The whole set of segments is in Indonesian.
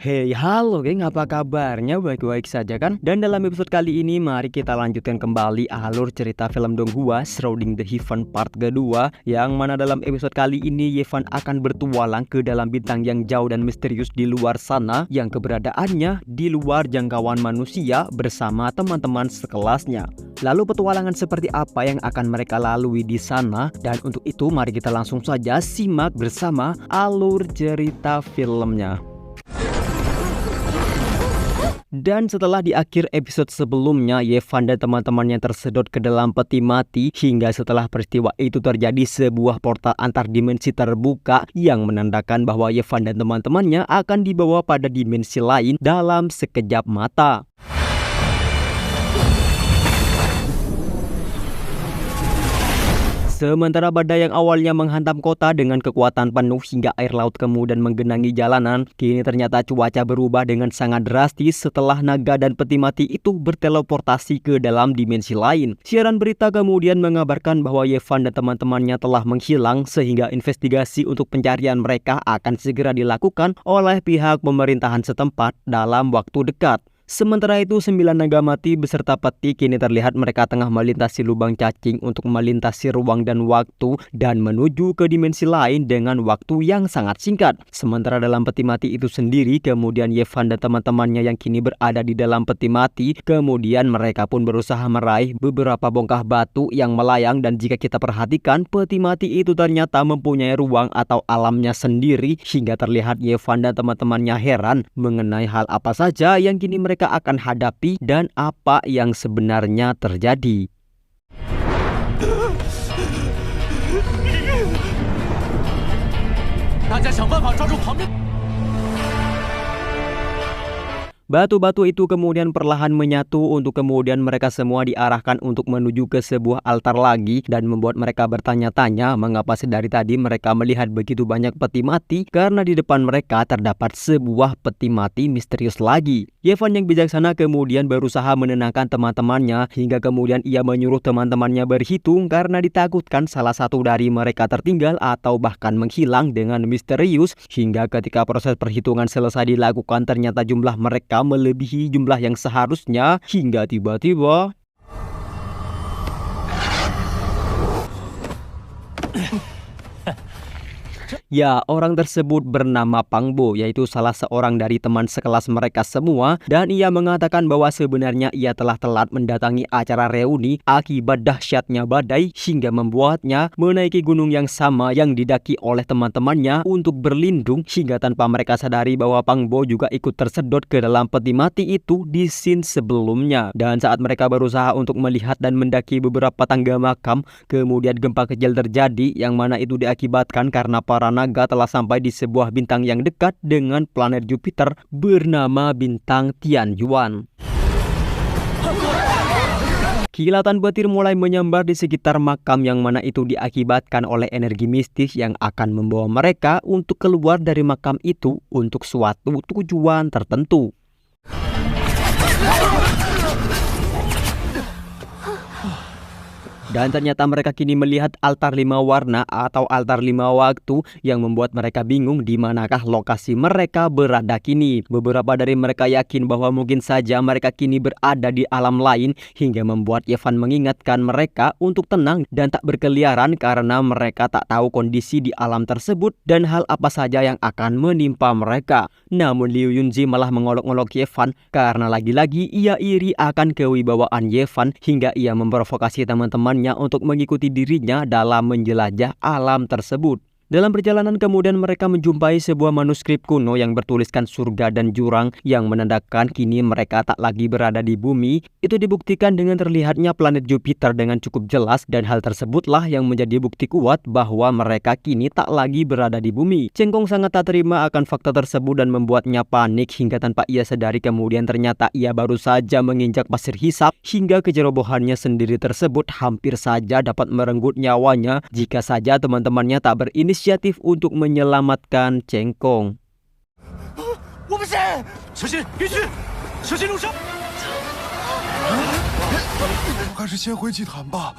Hey, halo geng, apa kabarnya? Baik-baik saja kan? Dan dalam episode kali ini, mari kita lanjutkan kembali alur cerita film Donghua, Shrouding the Heaven part kedua. Yang mana dalam episode kali ini, Yevan akan bertualang ke dalam bintang yang jauh dan misterius di luar sana, yang keberadaannya di luar jangkauan manusia bersama teman-teman sekelasnya. Lalu petualangan seperti apa yang akan mereka lalui di sana? Dan untuk itu, mari kita langsung saja simak bersama alur cerita filmnya. Dan setelah di akhir episode sebelumnya, Yevan dan teman-temannya tersedot ke dalam peti mati, hingga setelah peristiwa itu terjadi sebuah portal antar dimensi terbuka yang menandakan bahwa Yevan dan teman-temannya akan dibawa pada dimensi lain dalam sekejap mata. Sementara badai yang awalnya menghantam kota dengan kekuatan penuh hingga air laut kemudian menggenangi jalanan, kini ternyata cuaca berubah dengan sangat drastis setelah naga dan peti mati itu berteleportasi ke dalam dimensi lain. Siaran berita kemudian mengabarkan bahwa Yevan dan teman-temannya telah menghilang, sehingga investigasi untuk pencarian mereka akan segera dilakukan oleh pihak pemerintahan setempat dalam waktu dekat. Sementara itu, 9 naga mati beserta peti kini terlihat mereka tengah melintasi lubang cacing untuk melintasi ruang dan waktu dan menuju ke dimensi lain dengan waktu yang sangat singkat. Sementara dalam peti mati itu sendiri, kemudian Yevan dan teman-temannya yang kini berada di dalam peti mati, kemudian mereka pun berusaha meraih beberapa bongkah batu yang melayang, dan jika kita perhatikan, peti mati itu ternyata mempunyai ruang atau alamnya sendiri, hingga terlihat Yevan dan teman-temannya heran mengenai hal apa saja yang kini mereka akan hadapi dan apa yang sebenarnya terjadi. Batu-batu itu kemudian perlahan menyatu untuk kemudian mereka semua diarahkan untuk menuju ke sebuah altar lagi, dan membuat mereka bertanya-tanya mengapa sedari tadi mereka melihat begitu banyak peti mati, karena di depan mereka terdapat sebuah peti mati misterius lagi. Yevan yang bijaksana kemudian berusaha menenangkan teman-temannya, hingga kemudian ia menyuruh teman-temannya berhitung karena ditakutkan salah satu dari mereka tertinggal atau bahkan menghilang dengan misterius, hingga ketika proses perhitungan selesai dilakukan ternyata jumlah mereka melebihi jumlah yang seharusnya, hingga tiba-tiba ya, orang tersebut bernama Pangbo, yaitu salah seorang dari teman sekelas mereka semua, dan ia mengatakan bahwa sebenarnya ia telah telat mendatangi acara reuni akibat dahsyatnya badai hingga membuatnya menaiki gunung yang sama yang didaki oleh teman-temannya untuk berlindung, hingga tanpa mereka sadari bahwa Pangbo juga ikut tersedot ke dalam peti mati itu di scene sebelumnya. Dan saat mereka berusaha untuk melihat dan mendaki beberapa tangga makam, kemudian gempa kecil terjadi yang mana itu diakibatkan karena para naga telah sampai di sebuah bintang yang dekat dengan planet Jupiter bernama bintang Tianyuan. Kilatan petir mulai menyambar di sekitar makam yang mana itu diakibatkan oleh energi mistis yang akan membawa mereka untuk keluar dari makam itu untuk suatu tujuan tertentu. Dan ternyata mereka kini melihat altar 5 warna atau altar 5 waktu yang membuat mereka bingung di manakah lokasi mereka berada kini. Beberapa dari mereka yakin bahwa mungkin saja mereka kini berada di alam lain, hingga membuat Yevan mengingatkan mereka untuk tenang dan tak berkeliaran karena mereka tak tahu kondisi di alam tersebut dan hal apa saja yang akan menimpa mereka. Namun Liu Yunji malah mengolok-olok Yevan karena lagi-lagi ia iri akan kewibawaan Yevan, hingga ia memprovokasi teman-teman untuk mengikuti dirinya dalam menjelajah alam tersebut. Dalam perjalanan kemudian mereka menjumpai sebuah manuskrip kuno yang bertuliskan surga dan jurang yang menandakan kini mereka tak lagi berada di bumi. Itu dibuktikan dengan terlihatnya planet Jupiter dengan cukup jelas, dan hal tersebutlah yang menjadi bukti kuat bahwa mereka kini tak lagi berada di bumi. Cengkong sangat tak terima akan fakta tersebut dan membuatnya panik, hingga tanpa ia sadari kemudian ternyata ia baru saja menginjak pasir hisap, hingga kecerobohannya sendiri tersebut hampir saja dapat merenggut nyawanya jika saja teman-temannya tak berinisiatif untuk menyelamatkan Cengkong. 我不信！小心，别去！小心路上！还是先回祭坛吧。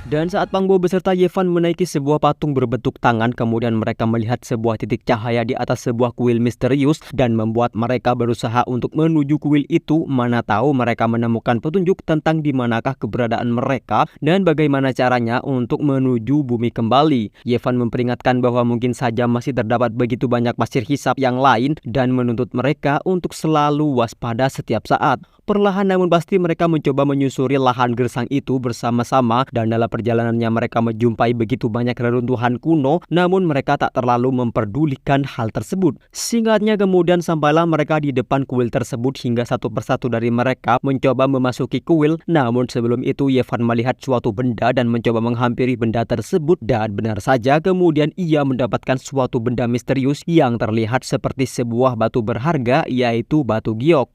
Dan saat Pang Bo beserta Yevan menaiki sebuah patung berbentuk tangan, kemudian mereka melihat sebuah titik cahaya di atas sebuah kuil misterius dan membuat mereka berusaha untuk menuju kuil itu. Mana tahu mereka menemukan petunjuk tentang di manakah keberadaan mereka dan bagaimana caranya untuk menuju bumi kembali. Yevan memperingatkan bahwa mungkin saja masih terdapat begitu banyak pasir hisap yang lain dan menuntut mereka untuk selalu waspada setiap saat. Perlahan namun pasti mereka mencoba menyusuri lahan gersang itu bersama-sama, dan dalam perjalanannya mereka menjumpai begitu banyak reruntuhan kuno, namun mereka tak terlalu memperdulikan hal tersebut. Singkatnya kemudian sampailah mereka di depan kuil tersebut hingga satu persatu dari mereka mencoba memasuki kuil. Namun sebelum itu Yevan melihat suatu benda dan mencoba menghampiri benda tersebut, dan benar saja kemudian ia mendapatkan suatu benda misterius yang terlihat seperti sebuah batu berharga, yaitu batu giok.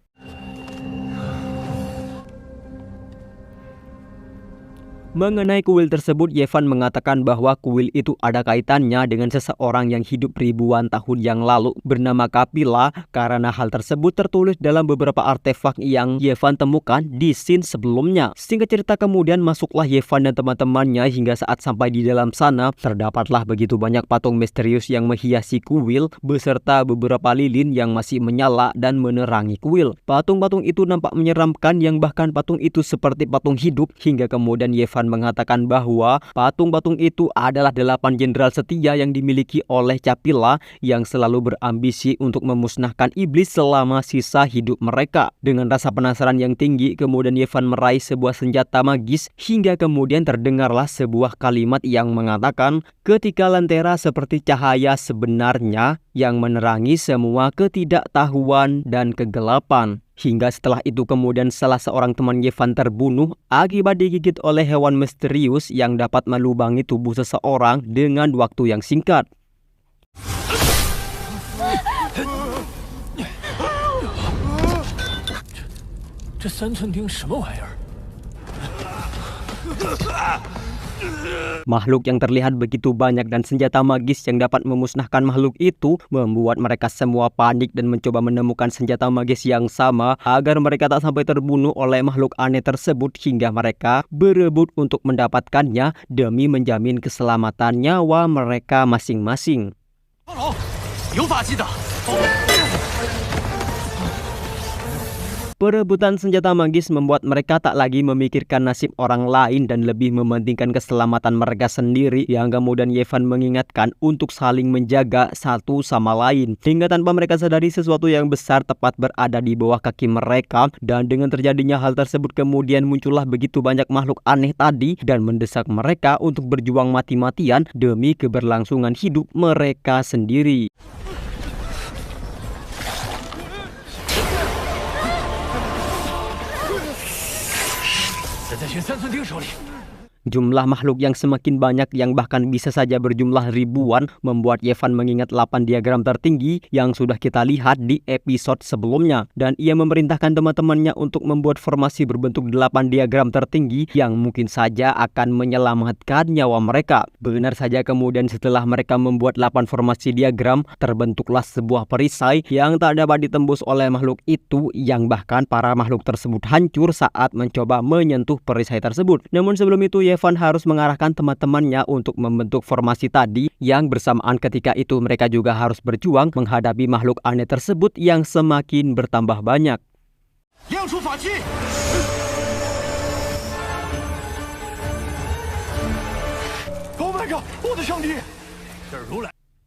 Mengenai kuil tersebut, Yevan mengatakan bahwa kuil itu ada kaitannya dengan seseorang yang hidup ribuan tahun yang lalu bernama Kapila, karena hal tersebut tertulis dalam beberapa artefak yang Yevan temukan di scene sebelumnya. Singkat cerita kemudian masuklah Yevan dan teman-temannya, hingga saat sampai di dalam sana terdapatlah begitu banyak patung misterius yang menghiasi kuil beserta beberapa lilin yang masih menyala dan menerangi kuil. Patung-patung itu nampak menyeramkan, yang bahkan patung itu seperti patung hidup, hingga kemudian Yevan mengatakan bahwa patung-patung itu adalah 8 jenderal setia yang dimiliki oleh Kapila yang selalu berambisi untuk memusnahkan iblis selama sisa hidup mereka. Dengan rasa penasaran yang tinggi, kemudian Yevan meraih sebuah senjata magis, hingga kemudian terdengarlah sebuah kalimat yang mengatakan, ketika lentera seperti cahaya sebenarnya yang menerangi semua ketidaktahuan dan kegelapan. Hingga setelah itu kemudian salah seorang teman Yevan terbunuh akibat digigit oleh hewan misterius yang dapat melubangi tubuh seseorang dengan waktu yang singkat. 这3寸钉什么玩意儿？ Makhluk yang terlihat begitu banyak dan senjata magis yang dapat memusnahkan makhluk itu membuat mereka semua panik dan mencoba menemukan senjata magis yang sama agar mereka tak sampai terbunuh oleh makhluk aneh tersebut, hingga mereka berebut untuk mendapatkannya demi menjamin keselamatan nyawa mereka masing-masing. Perebutan senjata magis membuat mereka tak lagi memikirkan nasib orang lain dan lebih mementingkan keselamatan mereka sendiri, yang kemudian Yevan mengingatkan untuk saling menjaga satu sama lain. Hingga tanpa mereka sadari sesuatu yang besar tepat berada di bawah kaki mereka, dan dengan terjadinya hal tersebut kemudian muncullah begitu banyak makhluk aneh tadi dan mendesak mereka untuk berjuang mati-matian demi keberlangsungan hidup mereka sendiri. Jumlah makhluk yang semakin banyak, yang bahkan bisa saja berjumlah ribuan, membuat Yevan mengingat 8 diagram tertinggi yang sudah kita lihat di episode sebelumnya. Dan ia memerintahkan teman-temannya untuk membuat formasi berbentuk 8 diagram tertinggi yang mungkin saja akan menyelamatkan nyawa mereka. Benar saja kemudian setelah mereka membuat 8 formasi diagram, terbentuklah sebuah perisai yang tak dapat ditembus oleh makhluk itu, yang bahkan para makhluk tersebut hancur saat mencoba menyentuh perisai tersebut. Namun sebelum itu Yevan harus mengarahkan teman-temannya untuk membentuk formasi tadi, yang bersamaan ketika itu mereka juga harus berjuang menghadapi makhluk aneh tersebut yang semakin bertambah banyak.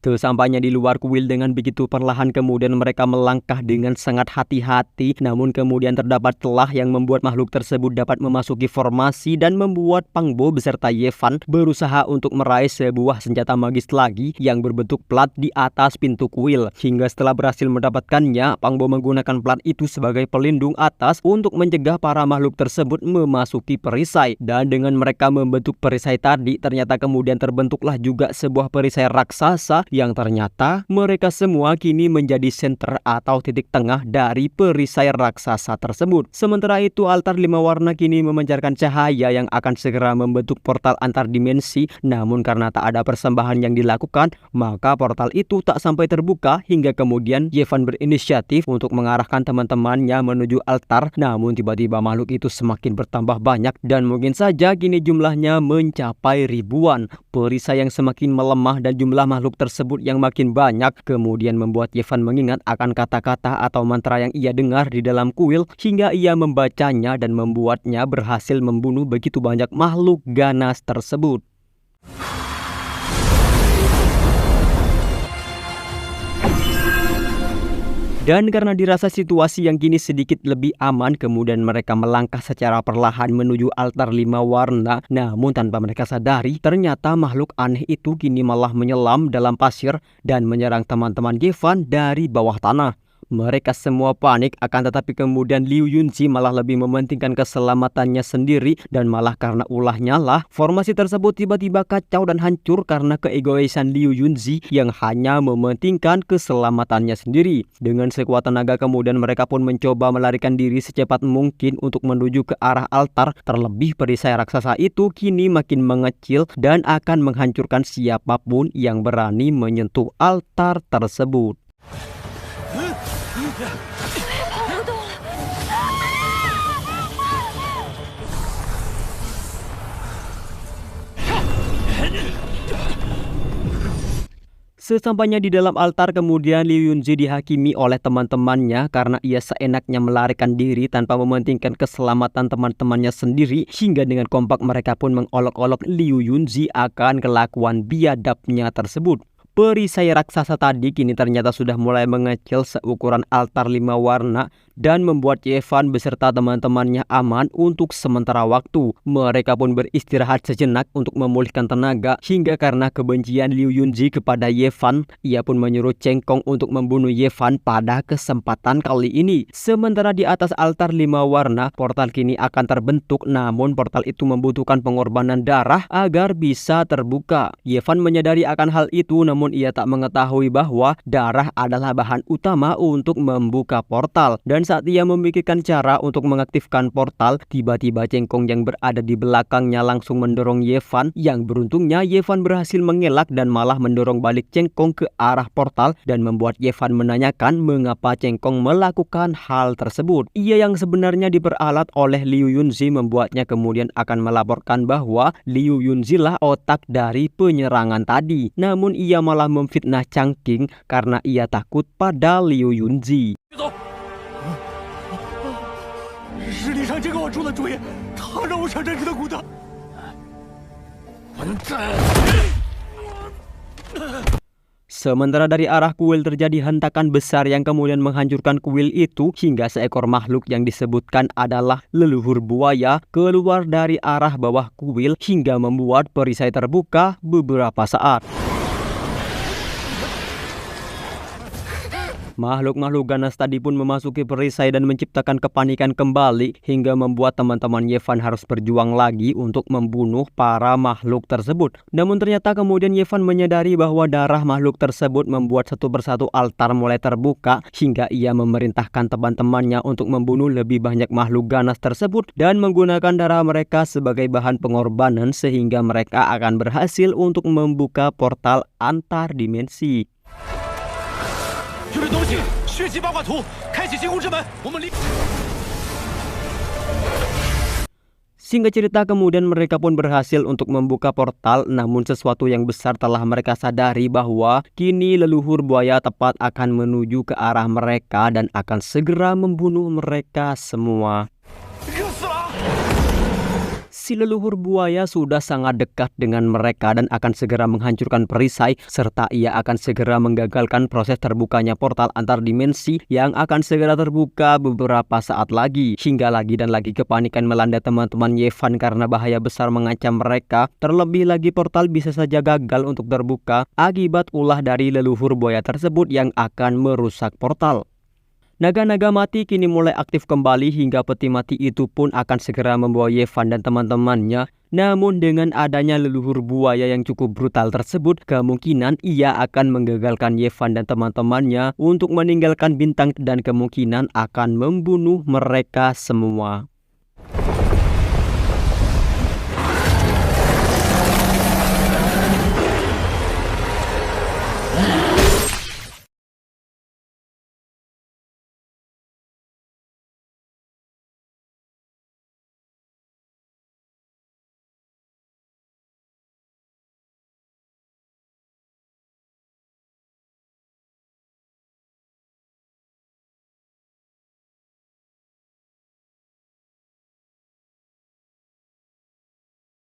Sesampainya di luar kuil dengan begitu perlahan kemudian mereka melangkah dengan sangat hati-hati, namun kemudian terdapat celah yang membuat makhluk tersebut dapat memasuki formasi dan membuat Pang Bo beserta Yevan berusaha untuk meraih sebuah senjata magis lagi yang berbentuk plat di atas pintu kuil. Hingga setelah berhasil mendapatkannya, Pang Bo menggunakan plat itu sebagai pelindung atas untuk mencegah para makhluk tersebut memasuki perisai. Dan dengan mereka membentuk perisai tadi, ternyata kemudian terbentuklah juga sebuah perisai raksasa yang ternyata mereka semua kini menjadi senter atau titik tengah dari perisai raksasa tersebut. Sementara itu altar 5 warna kini memancarkan cahaya yang akan segera membentuk portal antar dimensi, namun karena tak ada persembahan yang dilakukan, maka portal itu tak sampai terbuka hingga kemudian Yevan berinisiatif untuk mengarahkan teman-temannya menuju altar, namun tiba-tiba makhluk itu semakin bertambah banyak dan mungkin saja kini jumlahnya mencapai ribuan. Perisai yang semakin melemah dan jumlah makhluk tersebut yang makin banyak kemudian membuat Yevan mengingat akan kata-kata atau mantra yang ia dengar di dalam kuil hingga ia membacanya dan membuatnya berhasil membunuh begitu banyak makhluk ganas tersebut. Dan karena dirasa situasi yang kini sedikit lebih aman, kemudian mereka melangkah secara perlahan menuju altar 5 warna. Namun tanpa mereka sadari, ternyata makhluk aneh itu kini malah menyelam dalam pasir dan menyerang teman-teman Yevan dari bawah tanah. Mereka semua panik, akan tetapi kemudian Liu Yunzi malah lebih mementingkan keselamatannya sendiri dan malah karena ulahnya lah formasi tersebut tiba-tiba kacau dan hancur karena keegoisan Liu Yunzi yang hanya mementingkan keselamatannya sendiri. Dengan sekuat tenaga kemudian mereka pun mencoba melarikan diri secepat mungkin untuk menuju ke arah altar. Terlebih perisai raksasa itu kini makin mengecil dan akan menghancurkan siapapun yang berani menyentuh altar tersebut. Sesampainya di dalam altar kemudian Liu Yunzi dihakimi oleh teman-temannya karena ia seenaknya melarikan diri tanpa mementingkan keselamatan teman-temannya sendiri, hingga dengan kompak mereka pun mengolok-olok Liu Yunzi akan kelakuan biadabnya tersebut. Perisai raksasa tadi kini ternyata sudah mulai mengecil seukuran altar 5 warna dan membuat Yevan beserta teman-temannya aman untuk sementara waktu. Mereka pun beristirahat sejenak untuk memulihkan tenaga hingga karena kebencian Liu Yunzi kepada Yevan, ia pun menyuruh Cheng Kong untuk membunuh Yevan pada kesempatan kali ini. Sementara di atas altar 5 warna, portal kini akan terbentuk, namun portal itu membutuhkan pengorbanan darah agar bisa terbuka. Yevan menyadari akan hal itu, namun ia tak mengetahui bahwa darah adalah bahan utama untuk membuka portal. Dan saat ia memikirkan cara untuk mengaktifkan portal, tiba-tiba Cheng Kong yang berada di belakangnya langsung mendorong Yevan. Yang beruntungnya Yevan berhasil mengelak dan malah mendorong balik Cheng Kong ke arah portal dan membuat Yevan menanyakan mengapa Cheng Kong melakukan hal tersebut. Ia yang sebenarnya diperalat oleh Liu Yunzi membuatnya kemudian akan melaporkan bahwa Liu Yunzi lah otak dari penyerangan tadi. Namun ia malah memfitnah Changqing karena ia takut pada Liu Yunzi. 是李长杰给我出的主意，他让我抢战士的骨头。混蛋！ Sementara dari arah kuil terjadi hentakan besar yang kemudian menghancurkan kuil itu hingga seekor makhluk yang disebutkan adalah leluhur buaya keluar dari arah bawah kuil hingga membuat perisai terbuka beberapa saat. Makhluk-makhluk ganas tadi pun memasuki perisai dan menciptakan kepanikan kembali hingga membuat teman-teman Yevan harus berjuang lagi untuk membunuh para makhluk tersebut. Namun ternyata kemudian Yevan menyadari bahwa darah makhluk tersebut membuat satu persatu altar mulai terbuka hingga ia memerintahkan teman-temannya untuk membunuh lebih banyak makhluk ganas tersebut dan menggunakan darah mereka sebagai bahan pengorbanan sehingga mereka akan berhasil untuk membuka portal antar dimensi. 有这东西，血祭八卦图，开启星空之门，我们离。 Singkat cerita kemudian mereka pun berhasil untuk membuka portal, namun sesuatu yang besar telah mereka sadari bahwa kini leluhur buaya tepat akan menuju ke arah mereka dan akan segera membunuh mereka semua. 热死了！ Si leluhur buaya sudah sangat dekat dengan mereka dan akan segera menghancurkan perisai serta ia akan segera menggagalkan proses terbukanya portal antar dimensi yang akan segera terbuka beberapa saat lagi. Hingga lagi dan lagi kepanikan melanda teman-teman Yevan karena bahaya besar mengancam mereka. Terlebih lagi portal bisa saja gagal untuk terbuka akibat ulah dari leluhur buaya tersebut yang akan merusak portal. Naga-naga mati kini mulai aktif kembali hingga peti mati itu pun akan segera membawa Yevan dan teman-temannya. Namun dengan adanya leluhur buaya yang cukup brutal tersebut, kemungkinan ia akan menggagalkan Yevan dan teman-temannya untuk meninggalkan bintang dan kemungkinan akan membunuh mereka semua.